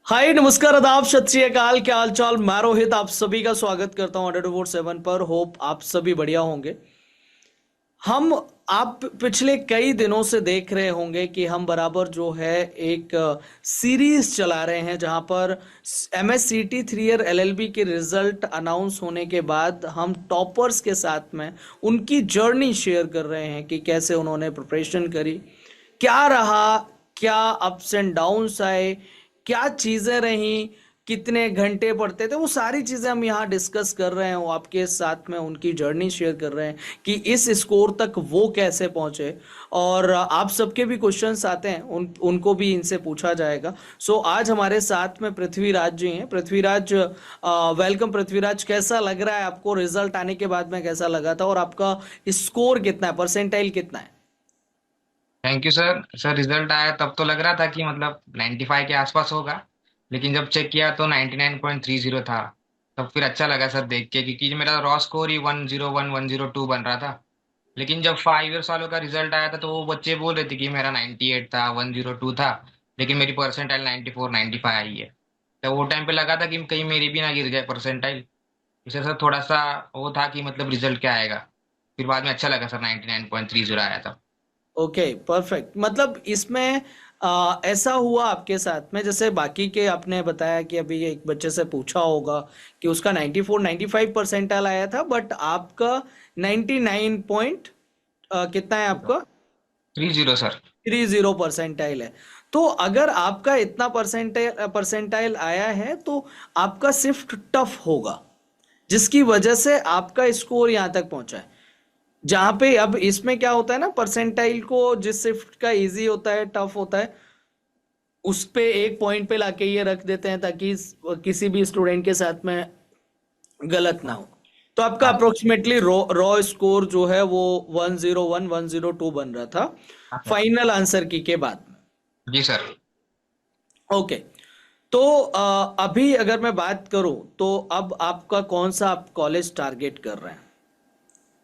हाय नमस्कार आदाब सत श्री अकाल, क्या हाल चाल। मैं रोहित आप सभी का स्वागत करता हूँ 100.7 पर। होप आप सभी बढ़िया होंगे। हम आप पिछले कई दिनों से देख रहे होंगे कि हम बराबर जो है एक सीरीज चला रहे हैं जहां पर MSCT 3 ईयर LLB के रिजल्ट अनाउंस होने के बाद हम टॉपर्स के साथ में उनकी जर्नी शेयर कर रहे हैं कि कैसे उन्होंने प्रिपरेशन करी, क्या रहा, क्या अप्स एंड डाउन्स आए, क्या चीजें रहीं, कितने घंटे पढ़ते थे, वो सारी चीजें हम यहाँ डिस्कस कर रहे हैं। वो आपके साथ में उनकी जर्नी शेयर कर रहे हैं कि इस स्कोर तक वो कैसे पहुंचे। और आप सबके भी क्वेश्चंस आते हैं, उनको भी इनसे पूछा जाएगा। सो आज हमारे साथ में पृथ्वीराज जी हैं। पृथ्वीराज, वेलकम पृथ्वीराज। कैसा लग रहा है आपको? रिजल्ट आने के बाद में कैसा लगा था और आपका स्कोर कितना है, परसेंटाइल कितना है? Thank you sir. रिजल्ट आया तब तो लग रहा था कि मतलब 95 के आसपास होगा। लेकिन जब चेक किया तो 99.30 था। तब फिर अच्छा लगा सर देख के, क्योंकि मेरा रॉ स्कोर ही 101 102 बन रहा था। लेकिन जब 5 ईयर्स वालों का रिजल्ट आया था तो वो बच्चे बोल रहे थे कि मेरा 98 था, 102 था। लेकिन मेरी परसेंटाइल 94 95 आई है। तो वो टाइम पे लगा था कि कहीं मेरी भी ना गिर जाए परसेंटाइल। इससे सर थोड़ा सा वो था कि मतलब रिजल्ट क्या आएगा। फिर बाद में अच्छा लगा सर, 99.30 आया था। Okay perfect. मतलब इसमें ऐसा हुआ आपके साथ में, जैसे बाकी के आपने बताया कि अभी एक बच्चे से पूछा होगा कि उसका 94 95 परसेंटाइल आया था, बट आपका 99 पॉइंट कितना है आपका? 30 सर। 30 परसेंटाइल है। तो अगर आपका इतना परसेंटाइल परसेंटाइल आया है तो आपका शिफ्ट टफ होगा, जिसकी वजह से आपका स्कोर यहाँ तक पहुंचा है। जहां पे अब इसमें क्या होता है ना, परसेंटाइल को जिस शिफ्ट का इजी होता है, टफ होता है, उस पे एक पॉइंट पे लाके ये रख देते हैं ताकि किसी भी स्टूडेंट के साथ में गलत ना हो। तो आपका हाँ अप्रोक्सीमेटली रॉ रॉ स्कोर जो है वो 101 102 बन रहा था हाँ सर। फाइनल आंसर की के बाद में। जी सर। ओके। तो अभी अगर मैं बात करूं तो अब आपका कौन सा आप कॉलेज टारगेट कर रहे हैं?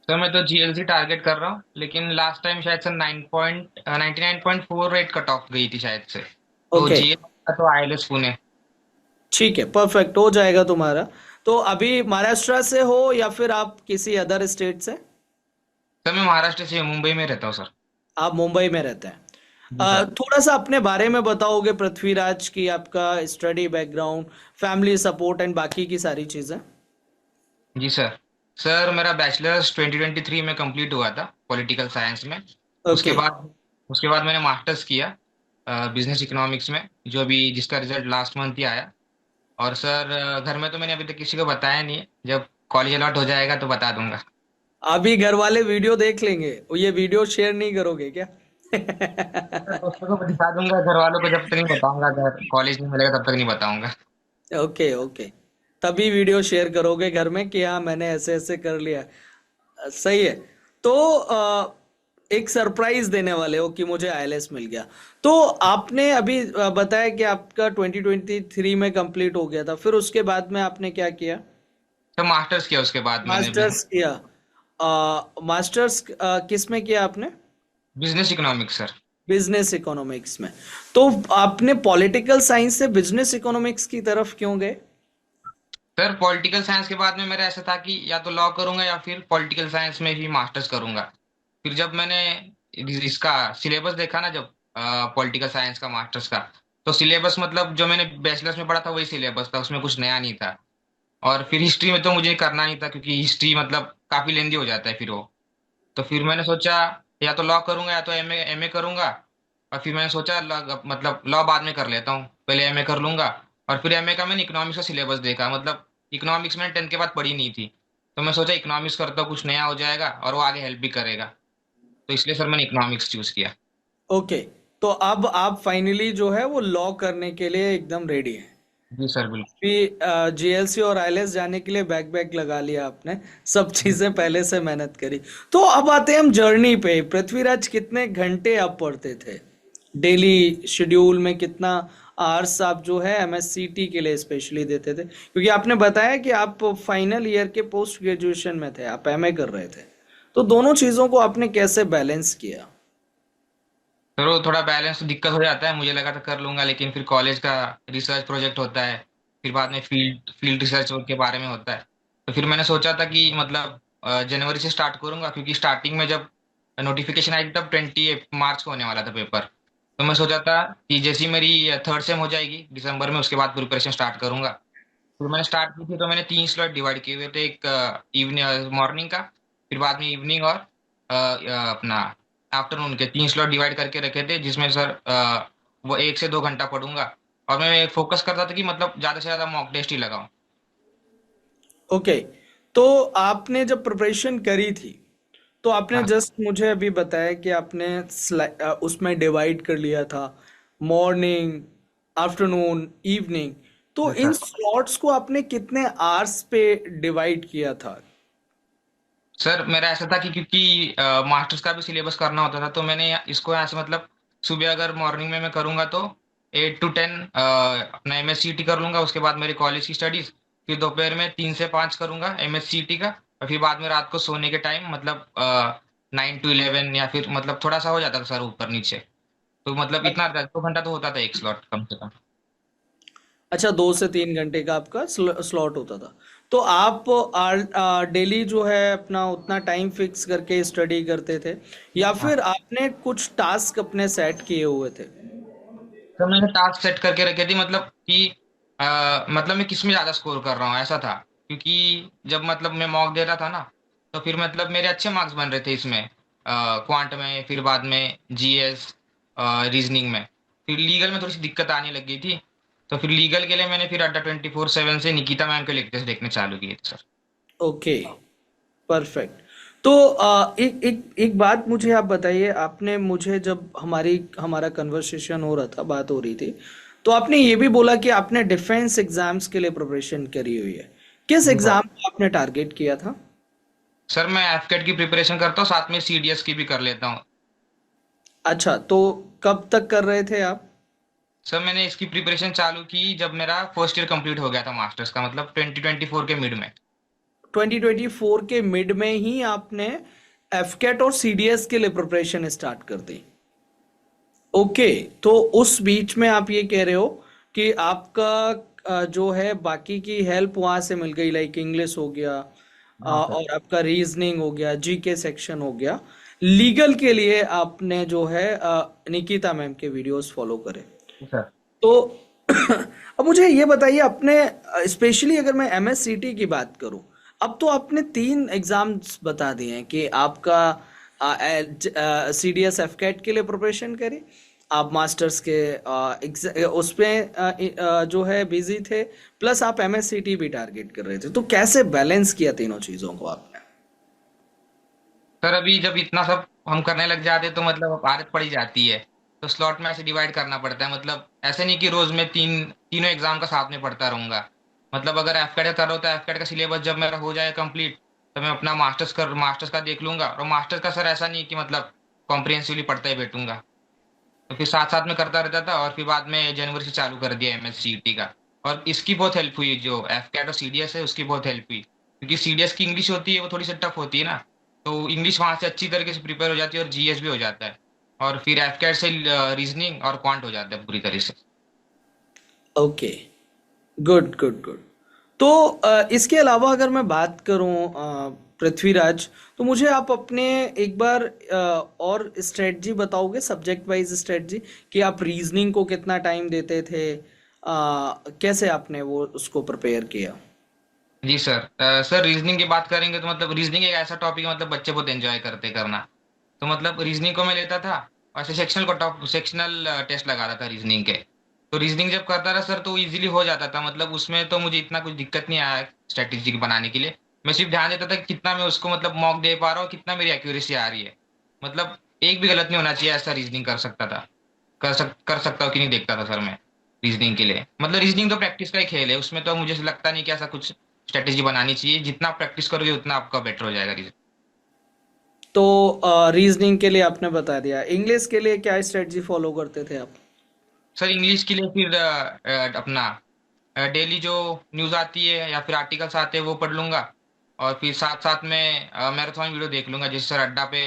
सर मैं तो जीएलसी टारगेट कर रहा हूँ, लेकिन लास्ट टाइम शायद सर 99.48 कट ऑफ गई थी शायद से। तो ओके, जीएल का तो आईएलएस पुणे। ठीक है, परफेक्ट हो जाएगा तुम्हारा। तो अभी महाराष्ट्र से हो या फिर आप किसी अदर स्टेट से? सर मैं महाराष्ट्र से मुंबई में रहता हूँ सर। आप मुंबई में रहते हैं। जी सर। थोड़ा सा अपने बारे में बताओगे पृथ्वीराज की, आपका study background, family support and बाकी की सारी चीजें। जी सर। सर मेरा बैचलर्स 2023 में कंप्लीट हुआ था पॉलिटिकल साइंस में। उसके ओके। बाद उसके बाद मैंने मास्टर्स किया बिजनेस इकोनॉमिक्स में, जो अभी जिसका रिजल्ट लास्ट मंथ ही आया। और सर घर में तो मैंने अभी तक किसी को बताया नहीं है। जब कॉलेज अलॉट हो जाएगा तो बता दूंगा। अभी घर वाले वीडियो देख लेंगे, ये वीडियो शेयर नहीं करोगे क्या? सर दोस्तों को दिखा दूंगा, घर वालों को जब तक नहीं बताऊंगा, घर कॉलेज नहीं मिलेगा तब तक नहीं बताऊंगा। ओके ओके, तभी वीडियो शेयर करोगे घर में कि हाँ मैंने ऐसे ऐसे कर लिया। सही है। तो एक सरप्राइज देने वाले हो कि मुझे आईएलएस मिल गया। तो आपने अभी बताया कि आपका 2023 में कंप्लीट हो गया था, फिर उसके बाद में आपने क्या किया? तो मास्टर्स किया उसके बाद मैंने मास्टर्स किया। मास्टर्स किस में किया आपने? Business economics sir. Business economics में। तो आपने पॉलिटिकल साइंस से बिजनेस इकोनॉमिक्स की तरफ क्यों गए? सर पॉलिटिकल साइंस के बाद में मेरा ऐसा था कि या तो लॉ करूंगा या फिर पॉलिटिकल साइंस में ही मास्टर्स करूंगा। फिर जब मैंने इसका सिलेबस देखा ना, जब पॉलिटिकल साइंस का मास्टर्स का, तो सिलेबस मतलब जो मैंने बैचलर्स में पढ़ा था वही सिलेबस था, उसमें कुछ नया नहीं था। और फिर हिस्ट्री में तो मुझे करना नहीं था, क्योंकि हिस्ट्री मतलब काफी लेंदी हो जाता है फिर वो। तो फिर मैंने सोचा या तो लॉ करूंगा या तो एमए करूंगा। और फिर मैंने सोचा मतलब लॉ बाद में कर लेता हूँ, पहले एमए कर लूंगा। और फिर एमए का मैंने इकोनॉमिक्स का सिलेबस देखा, मतलब इकोनॉमिक्स मैंने 10th के बाद पढ़ी नहीं थी। तो मैं सोचा इकोनॉमिक्स करता हूँ, कुछ नया हो जाएगा और वो आगे हेल्प भी करेगा। तो इसलिए सर मैंने इकोनॉमिक्स चूज किया। ओके। तो अब आप फाइनली जो है वो लॉ करने के लिए एकदम रेडी हैं। जी सर बिल्कुल। भी जीएलसी और आईएलएस जाने के लिए बैक बैक लगा लिया आपने, सब चीजें पहले से मेहनत करी। तो अब आते हैं हम जर्नी पे। पृथ्वीराज, कितने घंटे आप पढ़ते थे डेली शेड्यूल में? कितना आवर्स आप जो है एमएससीटी के लिए स्पेशली देते थे? क्योंकि आपने बताया कि आप फाइनल ईयर के पोस्ट ग्रेजुएशन में थे, आप एमए कर रहे थे। तो दोनों चीजों को आपने कैसे बैलेंस किया? फिर वो थोड़ा बैलेंस दिक्कत हो जाता है, मुझे लगा था कर लूंगा, लेकिन फिर कॉलेज का रिसर्च प्रोजेक्ट होता है, फिर बाद में फील्ड फील्ड रिसर्च के बारे में होता है। तो फिर मैंने सोचा था कि मतलब जनवरी से स्टार्ट करूंगा, क्योंकि स्टार्टिंग में जब नोटिफिकेशन आई थी तब 20 मार्च को होने वाला था पेपर। तो मैं सोचा था कि जैसी मेरी थर्ड सेम हो जाएगी दिसंबर में, उसके बाद प्रिपरेशन स्टार्ट करूंगा। फिर मैंने स्टार्ट की थी, तो मैंने 3 स्लॉट डिवाइड किए हुए थे, एक इवनिंग मॉर्निंग का, फिर बाद में इवनिंग, और अपना आफ्टरनून के 3 स्लॉट डिवाइड करके रखे थे, जिसमें सर वो 1 से 2 घंटा पढ़ूंगा। और मैं फोकस करता था कि मतलब ज्यादा से ज्यादा मॉक टेस्ट ही लगाऊं। ओके। तो आपने जब प्रिपरेशन करी थी, तो आपने हाँ जस्ट मुझे अभी बताया कि आपने उसमें डिवाइड कर लिया था, मॉर्निंग, आफ्टरनून, इवनिंग। तो इन सर। स्लॉट्स को आपने कितने आवर्स पे डिवाइड किया था? सर मेरा ऐसा था कि क्योंकि मास्टर्स का भी सिलेबस करना होता था, तो मैंने इसको यहाँ से मतलब सुबह अगर मॉर्निंग में मैं करूंगा तो 8 to 10 अपना MSCT कर लूंगा, उसके बाद मेरी कॉलेज की स्टडीज। फिर दोपहर में 3 से 5 करूंगा MSCT का, और फिर बाद में रात को सोने के टाइम मतलब 9 to 11, या फिर मतलब थोड़ा सा हो जाता था सर ऊपर नीचे। तो मतलब इतना 2 घंटा तो होता था एक स्लॉट कम से कम। अच्छा, 2 से 3 घंटे का आपका स्लॉट होता था। तो आप डेली जो है अपना उतना टाइम फिक्स करके स्टडी करते थे, या हाँ। फिर आपने कुछ टास्क अपने सेट किए हुए थे? तो मैंने टास्क सेट करके रखे थे, मतलब कि मतलब मैं किस में ज्यादा स्कोर कर रहा हूँ ऐसा था। क्योंकि जब मतलब मैं मॉक दे रहा था ना, तो फिर मतलब मेरे अच्छे मार्क्स बन रहे थे इसमें, क्वांट में, फिर बाद में GS, रीजनिंग में। फिर लीगल में थोड़ी सी दिक्कत आने लग गई थी। तो फिर लीगल के लिए मैंने फिर अड्डा 24/7 से निकिता मैम के लेक्चर्स देखने चालू किए थे सर। Okay, perfect. तो एक एक एक बात मुझे आप बताइए, आपने मुझे जब हमारा कन्वर्सेशन हो रहा था, बात हो रही थी, तो आपने ये भी बोला कि आपने डिफेंस एग्जाम्स के लिए प्रिपरेशन करी हुई है। किस जी सर। एग्जाम को आपने टारगेट किया था? सर मैं एफकेट की प्रिपरेशन करता हूँ, साथ में CDS की भी कर लेता हूँ। अच्छा, तो कब तक कर रहे थे आप? सर मैंने इसकी प्रिपरेशन चालू की जब मेरा फर्स्ट ईयर कंप्लीट हो गया था मास्टर्स का, मतलब 2024 के मिड में। 2024 के मिड में ही आपने एफकेट और सीडीएस के लिए प्रिपरेशन स्टार्ट कर दी? ओके। तो उस बीच में आप ये कह रहे हो कि आपका जो है बाकी की हेल्प वहां से मिल गई, लाइक इंग्लिश हो गया, हाँ सर। और आपका रीजनिंग हो गया, जीके सेक्शन हो गया। लीगल के लिए आपने जो है निकिता मैम के वीडियोस फॉलो करे। जी सर। तो अब मुझे ये बताइए, अपने स्पेशली अगर मैं एमएससीटी की बात करूं, अब तो आपने 3 एग्जाम्स बता दिए हैं कि आपका सीडीएस एफकेट के लिए प्रिपरेशन करें, आप मास्टर्स के उसमें जो है बिजी थे, प्लस आप एमएससीटी भी टारगेट कर रहे थे। तो कैसे बैलेंस किया तीनों चीजों को आपने? सर अभी जब इतना सब हम करने लग जाते हैं तो मतलब अब आदत पड़ी जाती है। तो स्लॉट में ऐसे डिवाइड करना पड़ता है, मतलब ऐसे नहीं कि रोज में तीनों एग्जाम का साथ में पढ़ता रहूंगा। मतलब अगर एफकेट का कर रहा हूँ तो एफकेट का सिलेबस जब मेरा हो जाए कंप्लीट, तो मैं अपना मास्टर्स का देख लूंगा। और मास्टर्स का सर ऐसा नहीं कि मतलब कॉम्प्रिहेंसिवली पढ़ता ही बैठूंगा। तो फिर साथ साथ में करता रहता था, और फिर बाद में जनवरी से चालू कर दिया MSCT का। और इसकी बहुत हेल्प हुई, जो एफकेट और CDS है उसकी बहुत हेल्प हुई, क्योंकि CDS की इंग्लिश होती है वो थोड़ी सी टफ होती है ना। तो इंग्लिश वहां से अच्छी तरीके से प्रिपेयर हो जाती है, और GS भी हो जाता है। और फिर एफकेट से रीजनिंग और क्वांट हो जाता है पूरी तरह से। Okay, good good good. तो इसके अलावा अगर मैं बात करूं पृथ्वीराज, तो मुझे आप अपने एक बार और स्ट्रेटजी बताओगे, सब्जेक्ट वाइज स्ट्रेटजी, कि आप रीजनिंग को कितना टाइम देते थे, कैसे आपने वो उसको प्रिपेयर किया? जी सर। सर रीजनिंग की बात करेंगे तो मतलब रीजनिंग एक ऐसा टॉपिक है, मतलब बच्चे बहुत एंजॉय करते करना। तो मतलब रीजनिंग को मैं लेता था, और ऐसे सेक्शनल टेस्ट लगाता था रीजनिंग के। तो रीजनिंग जब करता था सर तो इजीली हो जाता था, मतलब उसमें तो मुझे इतना कुछ दिक्कत नहीं आया स्ट्रेटेजी बनाने के लिए। मैं सिर्फ ध्यान देता था कि कितना मैं उसको मतलब मॉक दे पा रहा हूँ, कितना मेरी एक्यूरेसी आ रही है। मतलब एक भी गलत नहीं होना चाहिए, ऐसा रीजनिंग कर सकता था। कर सकता हूँ कि नहीं देखता था सर मैं रीजनिंग के लिए। मतलब रीजनिंग तो प्रैक्टिस का ही खेल है, उसमें तो मुझे लगता नहीं कि ऐसा कुछ स्ट्रेटेजी बनानी चाहिए। जितना आप प्रैक्टिस करोगे उतना आपका बेटर हो जाएगा। तो रीजनिंग के लिए आपने बता दिया, इंग्लिश के लिए क्या स्ट्रेटजी फॉलो करते थे आप? सर इंग्लिश के लिए फिर अपना डेली जो न्यूज़ आती है या फिर आर्टिकल्स आते हैं वो पढ़ लूंगा। और फिर साथ साथ में मैराथन वीडियो देख लूंगा, जैसे सर अड्डा पे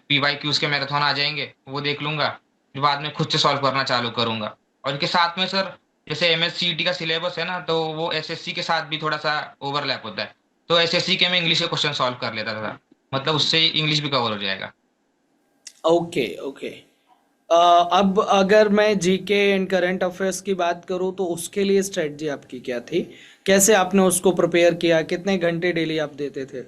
PYQs के मैराथन आ जाएंगे वो देख लूंगा। फिर बाद में खुद से सॉल्व करना चालू करूंगा। और इसके साथ में सर, जैसे एमएससीईटी का सिलेबस है ना, तो वो एसएससी के साथ भी थोड़ा सा ओवरलैप होता है। तो एसएससी के मैं इंग्लिश के क्वेश्चन सॉल्व कर लेता था, मतलब उससे इंग्लिश भी कवर हो जाएगा। Okay okay. अब अगर मैं जीके एंड करंट अफेयर्स की बात करूँ तो उसके लिए स्ट्रेटजी आपकी क्या थी? कैसे आपने उसको प्रिपेयर किया? कितने घंटे डेली आप देते थे?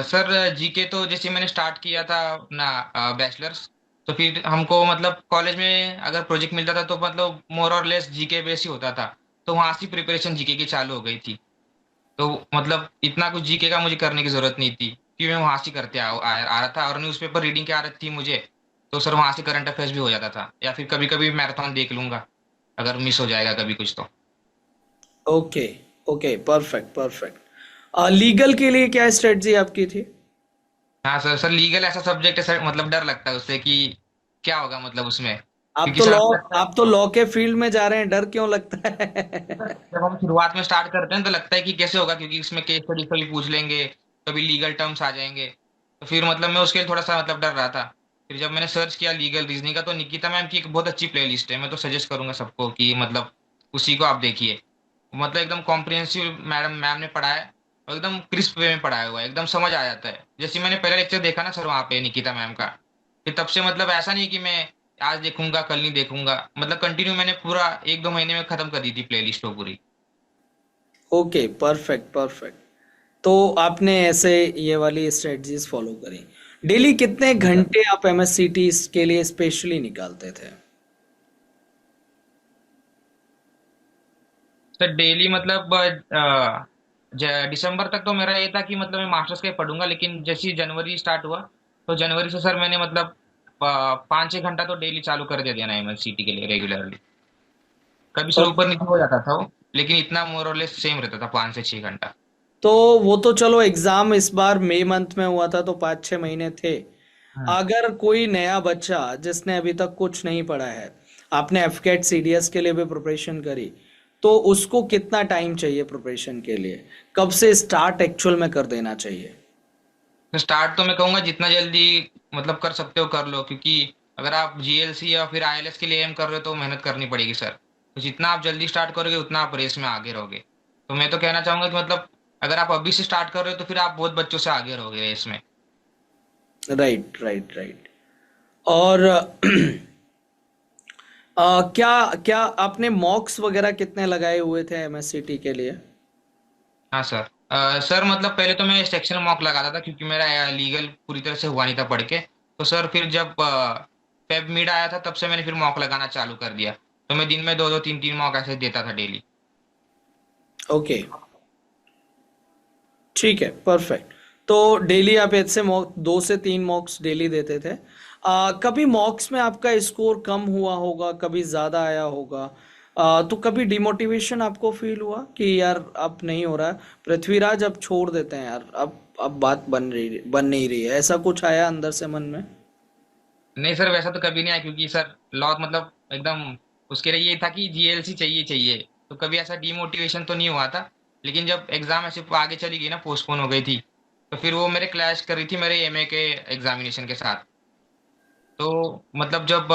सर जीके तो जैसे मैंने स्टार्ट किया था अपना बैचलर्स, तो फिर हमको मतलब कॉलेज में अगर प्रोजेक्ट मिलता था तो मतलब मोर और लेस जीके बेस ही होता था। तो वहां से प्रिपरेशन जीके की चालू हो गई थी। तो मतलब इतना कुछ जीके का मुझे करने की जरूरत नहीं थी, क्योंकि मैं वहां से करते आ रहा था, और न्यूज़पेपर रीडिंग की आदत थी मुझे। तो सर वहां से करंट अफेयर्स भी हो जाता था, या फिर कभी कभी मैराथन देख लूंगा अगर मिस हो जाएगा कभी कुछ तो। Okay okay, perfect perfect. Legal के लिए क्या स्ट्रेटजी आपकी थी? हाँ सर, सर लीगल ऐसा सब्जेक्ट है सर, मतलब डर लगता है उससे कि क्या होगा मतलब उसमें, आप क्योंकि तो सर लॉ हमें लगता है, आप तो लॉ के फील्ड में जा रहे हैं, डर क्यों लगता है? जब हम शुरुआत में स्टार्ट करते हैं तो लगता है कि कैसे होगा, क्योंकि इसमें केस स्टडी कभी पूछ लेंगे, कभी लीगल टर्म्स आ जाएंगे। तो फिर मतलब मैं उसके लिए थोड़ा सा मतलब डर रहा था। फिर जब मैंने सर्च किया लीगल रीजनिंग का, तो निकिता मैम की एक बहुत अच्छी प्लेलिस्ट है, मैं तो सजेस्ट करूंगा सबको कि मतलब उसी को आप देखिए। मतलब एकदम कॉम्प्रिहेंसिव मैडम मैम ने पढ़ाया है, और एकदम क्रिस्प वे में पढ़ाया हुआ है, एकदम समझ आ जाता है। जैसे मैंने पहला लेक्चर देखा ना सर वहाँ पे निकिता मैम का, फिर तब से मतलब ऐसा नहीं कि मैं आज देखूंगा कल नहीं देखूंगा, मतलब कंटिन्यू मैंने पूरा 1-2 महीने में खत्म कर दी थी प्लेलिस्ट वो पूरी। Okay, perfect perfect. तो आपने ऐसे ये वाली स्ट्रेटजीज फॉलो करी। डेली कितने घंटे आप एमएससीटी के लिए स्पेशली निकालते थे? सर डेली मतलब दिसंबर तक तो मेरा ये था कि मतलब मैं मास्टर्स का ही पढ़ूंगा, लेकिन जैसे ही जनवरी स्टार्ट हुआ, तो जनवरी से सर मैंने मतलब 5-6 घंटा तो डेली चालू कर दिया ना एमएससीटी के लिए रेगुलरली। कभी सर ऊपर नीचे हो जाता था वो, लेकिन इतना मोर और लेस सेम रहता था 5 से 6 घंटा। तो वो तो चलो, एग्जाम इस बार मई मंथ में हुआ था तो 5-6 महीने थे। हाँ। अगर कोई नया बच्चा जिसने अभी तक कुछ नहीं पढ़ा है, आपने एफकेट सीडीएस के लिए भी प्रिपरेशन करी, तो उसको कितना टाइम चाहिए प्रिपरेशन के लिए? कब से स्टार्ट एक्चुअल में कर देना चाहिए? तो स्टार्ट तो मैं कहूंगा जितना जल्दी मतलब कर सकते हो कर लो, क्योंकि अगर आप जीएलसी या फिर आईएलएस के लिए एम कर रहे हो तो मेहनत करनी पड़ेगी सर। तो जितना आप जल्दी स्टार्ट करोगे उतना आप रेस में आगे रहोगे। तो मैं तो कहना चाहूंगा कि मतलब अगर आप अभी से स्टार्ट कर रहे हो तो फिर आप बहुत बच्चों से आगे रहोगे रेस में। Right right right. और क्या क्या आपने मॉक्स वगैरह कितने लगाए हुए थे एमएससीटी के लिए? हाँ सर। सर मतलब पहले तो मैं सेक्शन मॉक लगाता था, क्योंकि मेरा लीगल पूरी तरह से हुआ नहीं था पढ़ के। तो सर फिर जब फेब मिड आया था तब से मैंने फिर मॉक लगाना चालू कर दिया। तो मैं दिन में 2-2 3-3 मॉक ऐसे देता था डेली। ओके, ठीक है, परफेक्ट। तो डेली आप ऐसे मॉक 2 से 3 मॉक्स डेली देते थे। कभी मॉक्स में आपका स्कोर कम हुआ होगा, कभी ज़्यादा आया होगा। तो कभी डिमोटिवेशन आपको फील हुआ कि यार अब नहीं हो रहा है, पृथ्वीराज अब छोड़ देते हैं यार, अब बात बन नहीं रही है, ऐसा कुछ आया अंदर से मन में? नहीं सर, वैसा तो कभी नहीं आया, क्योंकि सर लॉ मतलब एकदम उसके लिए ये था कि जीएलसी चाहिए चाहिए। तो कभी ऐसा डिमोटिवेशन तो नहीं हुआ था। लेकिन जब एग्जाम ऐसे आगे चली गई ना, पोस्टपोन हो गई थी, तो फिर वो मेरे क्लैश कर रही थी मेरे एमए के एग्जामिनेशन के साथ। तो मतलब जब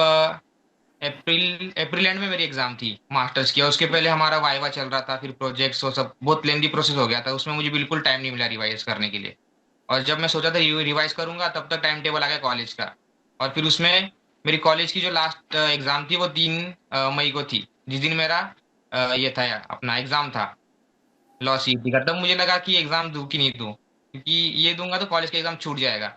अप्रैल अप्रैल एंड में मेरी एग्जाम थी मास्टर्स की, और उसके पहले हमारा वाइवा चल रहा था, फिर प्रोजेक्ट्स वो सब बहुत लेंदी प्रोसेस हो गया था, उसमें मुझे बिल्कुल टाइम नहीं मिला रिवाइज करने के लिए। और जब मैं सोचा था रिवाइज करूंगा तब तक टाइम टेबल आ गया कॉलेज का। और फिर उसमें मेरी कॉलेज की जो लास्ट एग्जाम थी वो 3 मई को थी, जिस दिन मेरा ये था अपना एग्जाम था लॉ सीईटी का। तब मुझे लगा कि एग्जाम दूं कि नहीं दूं, क्योंकि ये दूंगा तो कॉलेज का एग्जाम छूट जाएगा।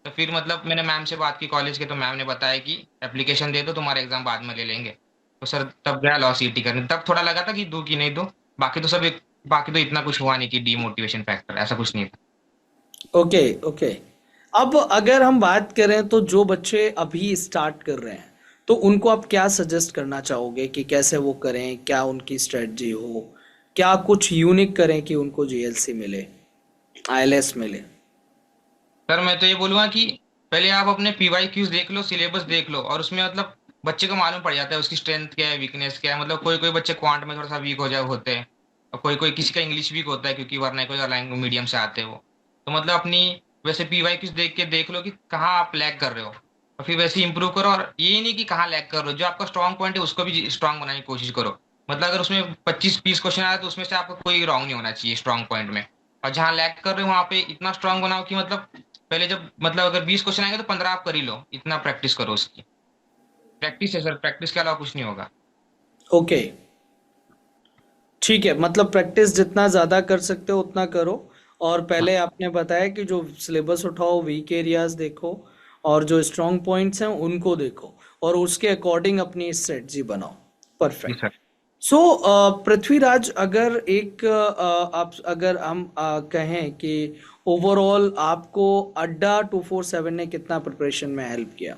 तो फिर मतलब मैंने मैम से बात की कॉलेज के, तो मैम ने बताया कि एप्लीकेशन दे दो, तुम्हारा एग्जाम बाद में ले लेंगे। तो सर तब गया लॉ सीईटी करने, तब थोड़ा लगा था कि दूं कि नहीं दूं। बाकी तो सब बाकी तो इतना कुछ हुआ नहीं कि डीमोटिवेशन फैक्टर ऐसा कुछ नहीं था। Okay okay. अब अगर हम बात करें तो जो बच्चे अभी स्टार्ट कर रहे हैं, तो उनको आप क्या सजेस्ट करना चाहोगे कि कैसे वो करें, क्या उनकी स्ट्रेटजी हो, क्या कुछ यूनिक करें कि उनको जीएलसी मिले, आईएलएस मिले? सर मैं तो ये बोलूंगा कि पहले आप अपने पीवाई क्यूज देख लो, सिलेबस देख लो, और उसमें मतलब बच्चे को मालूम पड़ जाता है उसकी स्ट्रेंथ क्या है, वीकनेस क्या है। मतलब कोई कोई बच्चे क्वांट में थोड़ा सा वीक हो जाए होते हैं, और कोई कोई किसी का इंग्लिश वीक होता है, क्योंकि वरना कोई लैंग्वेज मीडियम से आते हो। तो मतलब अपनी वैसे पीवाई क्यूज देख के देख लो कि कहाँ आप लैग कर रहे हो, और फिर वैसे इंप्रूव करो। और ये नहीं कि कहाँ लैग कर रहे हो, जो आपका स्ट्रांग पॉइंट है उसको भी स्ट्रांग बनाने की कोशिश करो। मतलब अगर उसमें 25-20 क्वेश्चन आया तो उसमें से आपका कोई रॉन्ग नहीं होना चाहिए स्ट्रांग पॉइंट में। और जहाँ लैग कर रहे हो वहाँ पे इतना स्ट्रांग बनाओ कि मतलब पहले जब मतलब अगर 20 क्वेश्चन आएंगे तो 15 आप कर ही लो, इतना प्रैक्टिस करो उसकी। प्रैक्टिस है सर, प्रैक्टिस के अलावा कुछ नहीं होगा। ओके, ठीक है, मतलब प्रैक्टिस जितना ज़्यादा कर सकते हो उतना करो। और हाँ पहले आपने बताया कि जो सिलेबस उठाओ, वीक एरियाज देखो, और जो स्ट्रॉन्ग पॉइंट्स हैं उनको देखो, और उसके अकॉर्डिंग अपनी स्ट्रेटजी बनाओ। जी परफेक्ट। सर। सो पृथ्वीराज, अगर एक आप अगर हम कहें कि ओवरऑल आपको अड्डा 247 ने कितना प्रिपरेशन में हेल्प किया?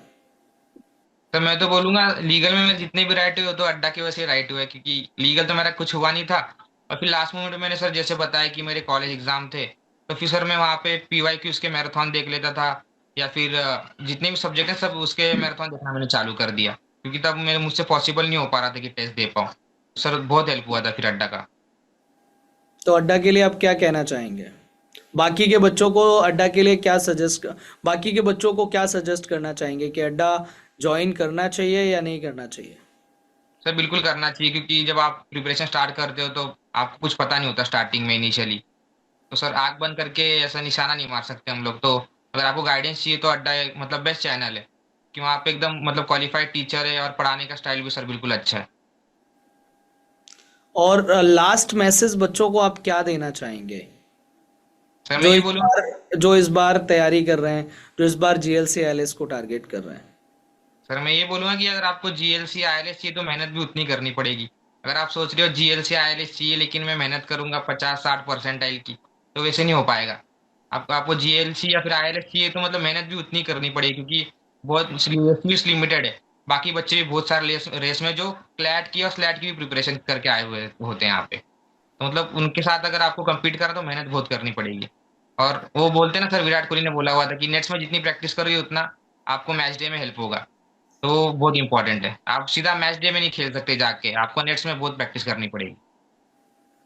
सर मैं तो बोलूंगा लीगल में मैं जितने भी राइट हुए तो अड्डा की वजह से राइट हुए, क्योंकि लीगल तो मेरा कुछ हुआ नहीं था। और फिर लास्ट मोमेंट में मैंने सर जैसे बताया कि मेरे कॉलेज एग्जाम थे, तो फिर सर मैं वहाँ पे PYQ के मैराथन देख लेता था, या फिर जितने भी सब्जेक्ट हैं सब उसके मैराथन देखना मैंने चालू कर दिया, क्योंकि तब मेरे मुझसे पॉसिबल नहीं हो पा रहा था कि टेस्ट दे पाऊँ। सर बहुत हेल्प हुआ था फिर अड्डा का। तो अड्डा के लिए आप क्या कहना चाहेंगे? बाकी के बच्चों को अड्डा के लिए क्या सजेस्ट बाकी के बच्चों को क्या सजेस्ट करना चाहेंगे कि अड्डा ज्वाइन करना चाहिए या नहीं करना चाहिए? सर बिल्कुल करना चाहिए, क्योंकि जब आप प्रिपरेशन स्टार्ट करते हो तो आपको कुछ पता नहीं होता स्टार्टिंग में इनिशियली। तो सर आंख बंद करके ऐसा निशाना नहीं मार सकते हम लोग। तो अगर आपको गाइडेंस चाहिए तो अड्डा मतलब बेस्ट चैनल है, कि वहाँ पे एकदम मतलब क्वालिफाइड टीचर है और पढ़ाने का स्टाइल भी सर बिल्कुल अच्छा है। और लास्ट मैसेज बच्चों को आप क्या देना चाहेंगे, सर मैं ये बोलूँ जो इस बार तैयारी कर रहे हैं, जो इस बार जीएलसी आईएलएस को टारगेट कर रहे हैं? सर मैं ये बोलूंगा कि अगर आपको GLC ILS चाहिए तो मेहनत भी उतनी करनी पड़ेगी। अगर आप सोच रहे हो GLC ILS चाहिए लेकिन मैं मेहनत करूंगा 50-60 परसेंटाइल की, तो वैसे नहीं हो पाएगा। आपको आपको GLC या फिर ILS चाहिए तो मतलब मेहनत भी उतनी करनी पड़ेगी, क्योंकि बहुत फीस लिमिटेड है। बाकी बच्चे भी बहुत सारे रेस में जो क्लैट की और स्लैट की भी प्रिपरेशन करके आए हुए होते हैं यहाँ पे। तो मतलब उनके साथ अगर आपको compete करना तो मेहनत बहुत करनी पड़ेगी। और वो बोलते हैं ना सर, विराट कोहली ने बोला हुआ था कि नेट्स में जितनी प्रैक्टिस करोगे उतना आपको मैच डे में हेल्प होगा। तो बहुत इंपॉर्टेंट है, आप सीधा मैच डे में नहीं खेल सकते जाके, आपको नेट्स में बहुत प्रैक्टिस करनी पड़ेगी।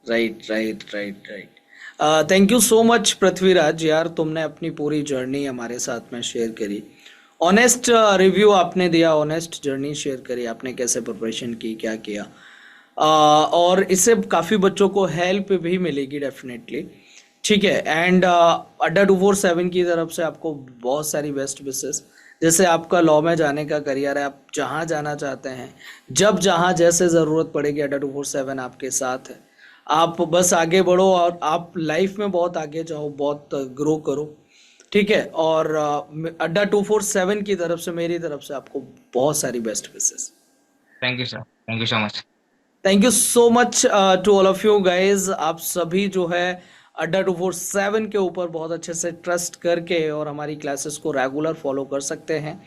Right, right, right, right. Thank you so much Prithviraj, यार तुमने अपनी पूरी जर्नी हमारे साथ में शेयर करी। ऑनेस्ट रिव्यू आपने दिया, ऑनेस्ट जर्नी शेयर करी आपने, कैसे प्रिपरेशन की, क्या किया। और इससे काफ़ी बच्चों को हेल्प भी मिलेगी डेफिनेटली। ठीक है, एंड अड्डा 247 की तरफ से आपको बहुत सारी बेस्ट विशेस। जैसे आपका लॉ में जाने का करियर है, आप जहाँ जाना चाहते हैं, जब जहाँ जैसे ज़रूरत पड़ेगी, अड्डा 247 आपके साथ है। आप बस आगे बढ़ो और आप लाइफ में बहुत आगे जाओ, बहुत ग्रो करो। ठीक है, और अड्डा 247 की तरफ से, मेरी तरफ से आपको बहुत सारी best wishes. Thank you sir, thank you so much. Thank you so much to all of you guys. आप सभी जो है अड्डा 247 के ऊपर बहुत अच्छे से ट्रस्ट करके और हमारी क्लासेस को रेगुलर फॉलो कर सकते हैं,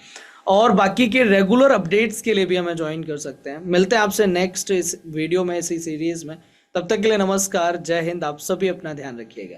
और बाकी के रेगुलर अपडेट्स के लिए भी हमें ज्वाइन कर सकते हैं। मिलते हैं आपसे नेक्स्ट इस वीडियो में, इसी सीरीज में। तब तक के लिए नमस्कार, जय हिंद। आप सभी अपना ध्यान रखिएगा।